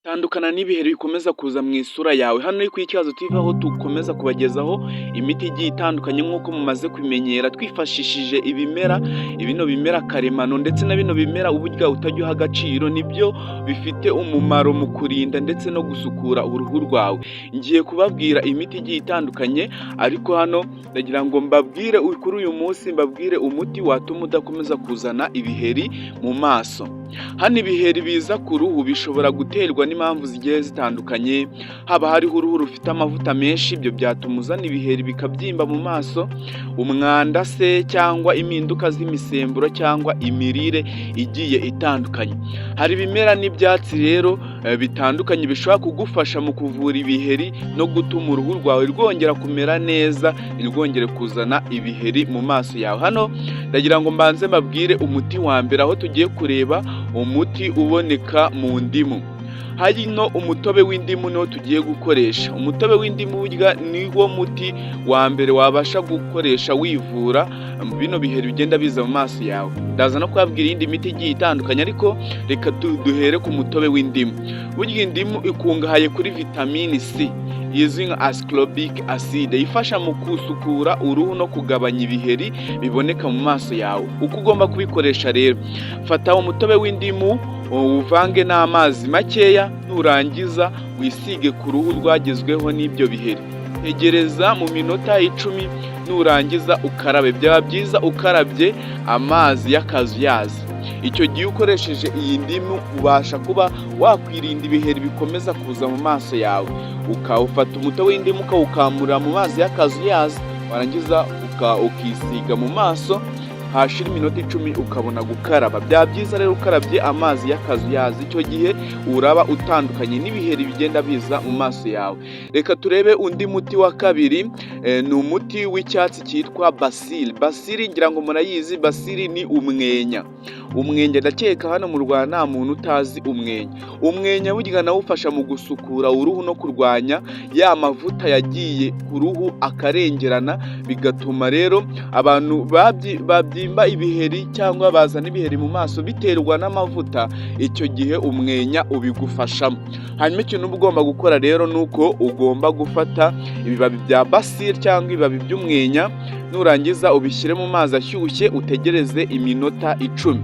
Tandukana n'ibiheri bikomeza kuza mu isura yawe. Hano ni ku Ikibazo TV aho dukomeza kubagezaho imiti igiye itandukanye nk'uko mumaze kubimenyera, twifashishije ibimera, bino bimera karemano ndetse na bino bimera uburyo utajya uha agaciro, nibyo bifite umumaro mu kurinda ndetse no gusukura uruhu rwawe. Ngiye kubabwira imiti igiye itandukanye, ariko hano ndagira ngo mbabwire kuri uyu munsi, mbabwire umuti watuma udakomeza kuzana ibiheri mu maso. Hano ibiheri biza ku ruhu bishobora guterwa n'impamvu zigiye zitandukanye, haba hariho uruhu rufite amavuta menshi, ibyo byatuma uzana ibiheri bikabyimba mu maso, umwanda se cyangwa impinduka z'imisemburo cyangwa imirire igiye itandukanye. Hari ibimera n'ibyatsi rero bitandukanye bishobora kugufasha mu kuvura ibiheri no gutuma uruhu rwawe rwongera kumera neza, ntirwongere kuzana ibiheri mu maso yawe. Hano ndagira ngo mbanze mbabwire umuti wa mbere, aho tugiye kureba umuti uboneka mu ndimu. Hano umutobe w'indimu niwo tugiye gukoresha. Umutobe w'indimu burya niwo muti wa mbere wabasha gukoresha wivura bino biheri bigenda biza mu maso yawe. Ndaza no kubabwira iyindi miti igiye itandukanye, ariko reka duhere ku mutobe w'indimu. Burya indimu ikungahaye kuri vitamini C izwi nka ascorbic acid, ifasha mu gusukura uruhu no kugabanya ibiheri biboneka mu maso yawe. Uko ugomba kubikoresha rero, fata umutobe w'indimu uvange n'amazi makeya, nurangiza wisige ku ruhu rwagezweho n'ibyo biheri. Tegereza mu minota 10, nurangiza ukarabe. Byaba byiza ukarabye amazi y'akazuyazi. Icyo gihe ukoresheje iyi ndimu ubasha kuba wakwirinda ibiheri bikomeza kuza mu maso yawe. Ukawufata umutobe w'indimu ukawukamura mu mazi y'akazuyazi, warangiza ukisiga mu maso, hashira iminota 10 ukabona gukaraba. Byaba byiza rero ukarabye amazi y'akazuyazi, icyo gihe uraba utandukanye n'ibiheri bigenda biza mu maso yawe. Reka turebe undi muti wa kabiri, ni umuti w'icyatsi cyitwa basili. Basili ngira ngo murayizi, basili ni umwenya. Umwenya ndakeka hano mu Rwanda nta muntu utazi umwenya. Umwenya burya nawo ufasha mu gusukura uruhu no kurwanya ya mavuta yagiye ku ruhu akarengerana, bigatuma rero abantu babyimba ibiheri cyangwa bazana ibiheri mu maso biterwa n'amavuta, icyo gihe umwenya ubigufashamo. Hanyuma ikintu uba ugomba gukora rero nuko ugomba gufata ibibabi bya basili cyangwa ibibabi by'umwenya, nurangiza ubishyire mu mazi ashyushye, utegereze iminota 10.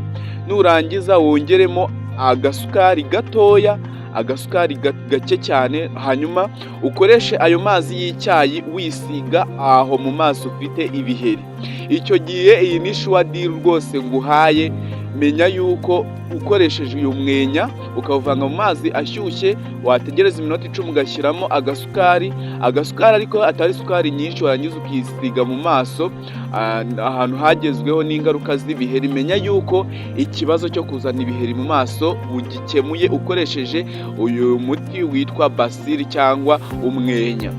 Nurangiza wongeremo agasukari gatoya, agasukari gake cyane, hanyuma ukoreshe ayo mazi y'icyayi wisiga aho mu maso ufite ibiheri. Icyo gihe iyi ni sure deal rwose nguhaye. Menya yuko ukoresheje uyu mwenya ukawuvanga mu mazi ashyushye, wategereza iminota 10 ugashyiramo agasukari ariko atari sukari nyinshi, warangiza ukisiga mu maso ahantu hagezweho n'ingaruka z'ibiheri. Menya yuko ikibazo cyo kuzana ibiheri mu maso ugikemuye ukoresheje uyu muti witwa basili cyangwa umwenya.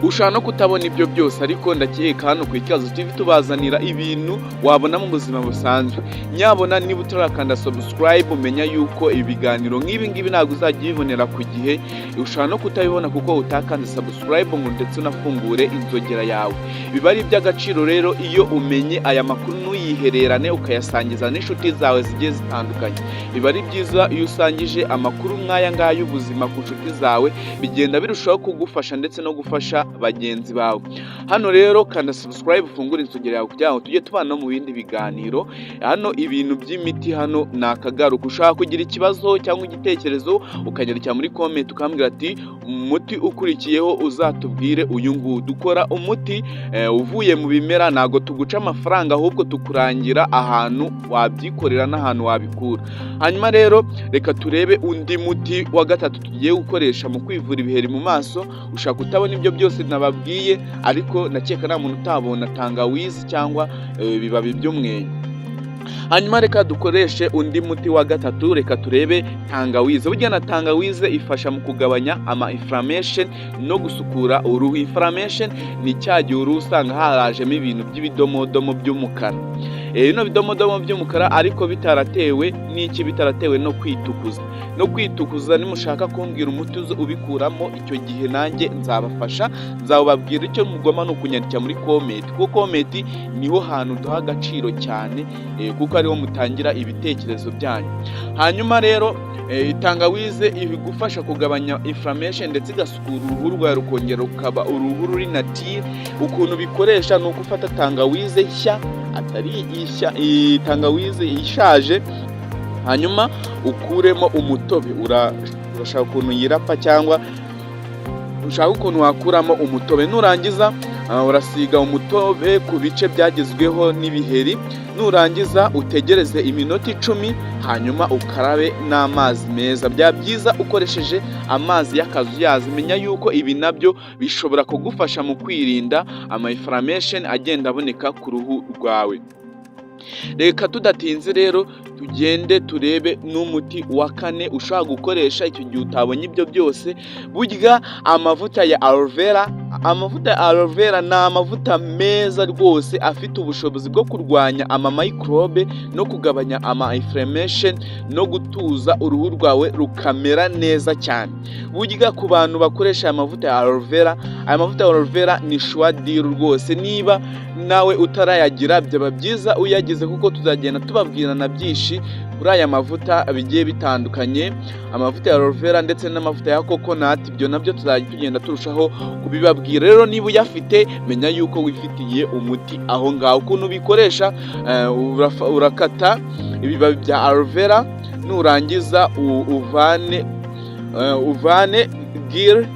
Ushobora no kutabona ibyo byose, ariko ndakeka hano ku Ikibazo TV tubazanira ibintu wabona mu buzima busanzwe. Nyabona niba utarakanda subscribe, umenya yuko ibiganiro nk'ibi ngibi ntabwo uzajya ubibonera ku gihe. Ushobora no kutabibona kuko utakanze subscribe ngo ndetse unafungure inzogera yawe. Biba ari iby'agaciro rero iyo umenye aya makuru ntuyihererane, ukayasangiza n'inshuti zawe zigiye zitandukanye. Biba ari byiza iyo usangije amakuru nk'aya ngaya y'ubuzima ku nshuti zawe, bigenda birushaho kugufasha ndetse no gufasha bagenzi bawe. Hano rero kanda subscribe, ufungure inzogera yawe kugira ngo tujye tubana no mu bindi biganiro. Hano ibintu by'imiti hano ni akagaruka. Ushaka kugira ikibazo cyangwa igitekerezo ukanyandikira muri comment ukambwira ati umuti ukurikiyeho uzatubwire uyu nguyu. Dukora umuti uvuye mu bimera, ntago tuguca amafaranga, ahubwo tukurangira ahantu wabyikorera n'ahantu wabikura. Hanyuma rero reka turebe undi muti wa gatatu tugiye gukoresha mu kwivura ibiheri mu maso. Ushaka kutabona ibyo byose nababwiye, ariko nakeka nta muntu utabona tangawizi cyangwa ibibabi by'umwenya. Hanyuma reka dukoreshe undi muti wa gatatu. Reka turebe tangawizi. Burya na tangawizi ifasha mu kugabanya inflammation no gusukura uruhu. Inflammation ni cyagihe uruhu usanga harajemo ibintu by'ibidomodomo by'umukara. bino bidomodomo by'umukara ariko bitaratewe n'iki, bitaratewe no kwitukuza. Nimushaka kumbwira umuti ubikuramo, icyo gihe nanjye nzabafasha, nzababwira icyo mugomba no kunyandikira muri comment, kuko comment niho hantu duha agaciro cyane, kuko ariho mutangira ibitekerezo byanyu. Hanyuma rero tangawize ibigufasha kugabanya inflammation ndetse igasukura uruhu rwawe rukongera rukaba uruhu ruri natire. Ukuntu bikoresha ni ugufata tangawize nshya, atari tangawize ishaje, hanyuma ukuremo umutobe. Urashaka ukuntu yirapa cyangwa ushaka ukuntu wakuramo umutobe. Nurangiza urasiga umutobe ku bice byagezweho n'ibiheri. Nurangiza utegereze iminota 10, hanyuma ukarabe n'amazi meza. Bya byiza ukoresheje amazi y'akazuyazi. Menya yuko ibi nabyo bishobora kugufasha mu kwirinda inflammation agenda aboneka ku ruhu rwawe. Reka tudatinze rero tugende turebe n'umuti wa 4 ushaka gukoresha icyo gihe utabonye ibyo byose. Burya amavuta ya aloe vera, amavuta ya aloe vera ni amavuta meza rwose afite ubushobozi bwo kurwanya microbe no kugabanya inflammation no gutuza uruhu rwawe rukamera neza cyane. Burya ku bantu bakoresha amavuta ya aloe vera, amavuta ya aloe vera ni shwadiro rwose. Niba nawe utarayagira byaba byiza uyagize, kuko tuzagenda tubabwirana byinshi kuri aya mavuta bigiye bitandukanye, amavuta ya aloe vera ndetse n'amavuta ya coconut. Ibyo nabyo tugenda turushaho kubibabwira. Rero niba uyafite, menya yuko wifitiye umuti aho ngaho. Ukuntu bikoresha, urakata ibibabi bya aloe vera, nurangiza uvane giri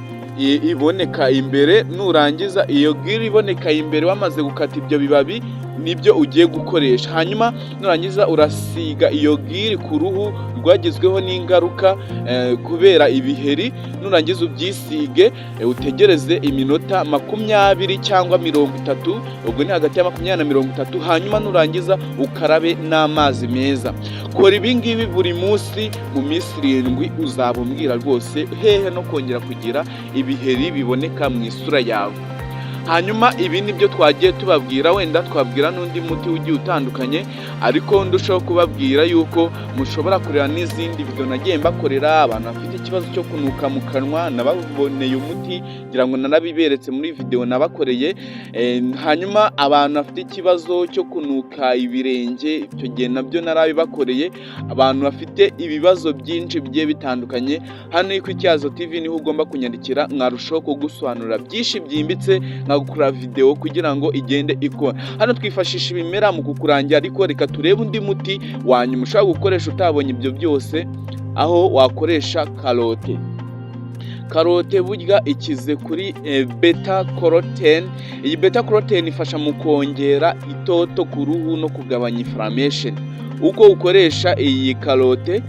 iboneka imbere. Nurangiza iyo giri iboneka imbere wamaze gukata ibyo bibabi nibyo ugiye gukoresha. Hanyuma nurangiza urasiga iyo giri ku ruhu rwagezweho n'ingaruka kubera ibiheri. Nurangiza ubyisige, utegereze iminota 20 cyangwa 30, ubwo ni hagati ya 20 na 30. Hanyuma nurangiza ukarabe n'amazi meza. Kora ibi ngibi buri munsi mu minsi 7, uzabumbwira rwose hehe no kongera kugira ibiheri biboneka mu isura yawe. Hanyuma ibi nibyo twagiye tubabwira, wenda twabwira n'undi muti ugiye utandukanye, ariko ndushaho kubabwira yuko mushobora kureba n'izindi video nagiye mbakorera. Abantu bafite ikibazo cyo kunuka mu kanwa nababoneye umuti, ngira ngo nanabiberetse muri video nabakoreye. Hanyuma abantu bafite ikibazo cyo kunuka ibirenge, icyo gihe nabyo narabibakoreye. Abantu bafite ibibazo byinshi bigiye bitandukanye, hano ku Icyazo TV niho ugomba kunyandikira, nkarushaho kugusobanurira byinshi byimbitse, gukora video kugira ngo igende ikora. Hano twifashisha ibimera mu kukurangira, ariko reka turebe undi muti wanyuma ushaka gukoresha utabonye ibyo byose, aho wakoresha karote. Karote burya ikize kuri beta carotene. Iyi beta carotene ifasha mu kongera itoto ku ruhu no kugabanya inflammation. Uko ukoresha iyi karote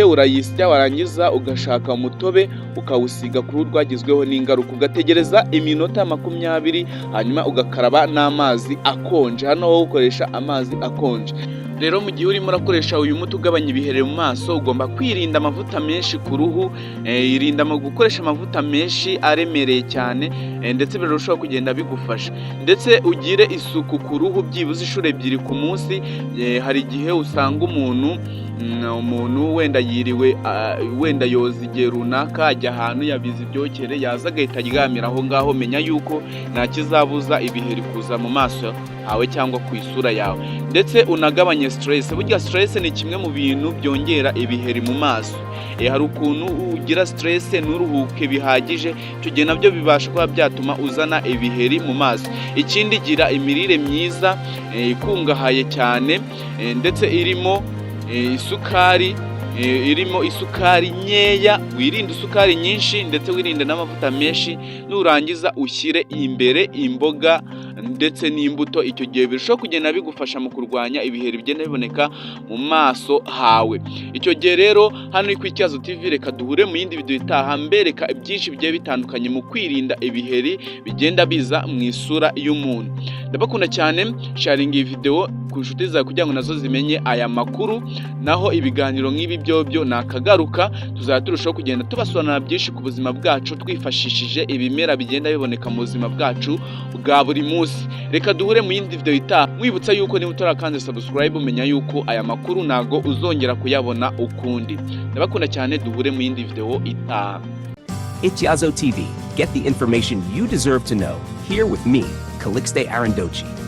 urayisya, warangiza ugashaka umutobe ukawusiga ku ruhu rwagezweho n'ingaruka, ugategereza iminota 20, hanyuma ugakaraba n'amazi akonje. Hano wowe ukoresha amazi akonje. Rero mu gihe urimo urakoresha uyu muti ugabanya ibihere mu maso, ugomba kwirinda amavuta menshi ku ruhu. Irinda mu gukoresha amavuta menshi aremereye cyane, ndetse birushaho kugenda bigufasha. Ndetse ugire isuku ku ruhu byibuze 2 ebyiri ku munsi. Hari igihe usanga umuntu wenda yiriwe wenda yoza igihe runaka, ajya ahantu yabize ibyokere, yaza agahita aryamira aho ngaho. Menya yuko nta kizabuza ibiheri kuza mu maso hawe cyangwa ku isura yawe. Ndetse unagabanye stress. Burya stress ni kimwe mu bintu byongera ibiheri mu maso. Hari ukuntu ugira stress n'uruhuke bihagije, icyo gihe nabyo bibasha kuba byatuma uzana ibiheri mu maso. Ikindi, gira imirire myiza ikungahaye cyane, ndetse irimo isukari nkeya. Wirinde isukari nyinshi ndetse wirinde n'amavuta menshi. Nurangiza ushyire imbere imboga ndetse n'imbuto. Icyo gihe birushaho kugenda bigufasha mu kurwanya ibiheri bigenda biboneka mu maso hawe. Icyo gihe rero hano ku Icyazo TV, reka duhure mu yindi video itaha, mbereka byinshi bigiye bitandukanye mu kwirinda ibiheri bigenda biza mu isura y'umuntu. Ndabakunda cyane, sharing iyi video ku nshuti zawe kugira ngo nazo zimenye aya makuru. Naho ibiganiro nk'ibi byo nakagaruka, tuzajya turushaho kugenda tubasobanurira byinshi ku buzima bwacu twifashishije ibimera bigenda biboneka mu buzima bwacu bwa buri munsi. munsi. Reka duhure mu yindi video itaha, mwibutsa yuko niba utarakanze subscribe umenya yuko aya makuru ntago uzongera kuyabona ukundi. Ndabakunda cyane, duhure mu yindi video itaha. Ityazo TV. Get the information you deserve to know. Here with me, Calixte Arandochi.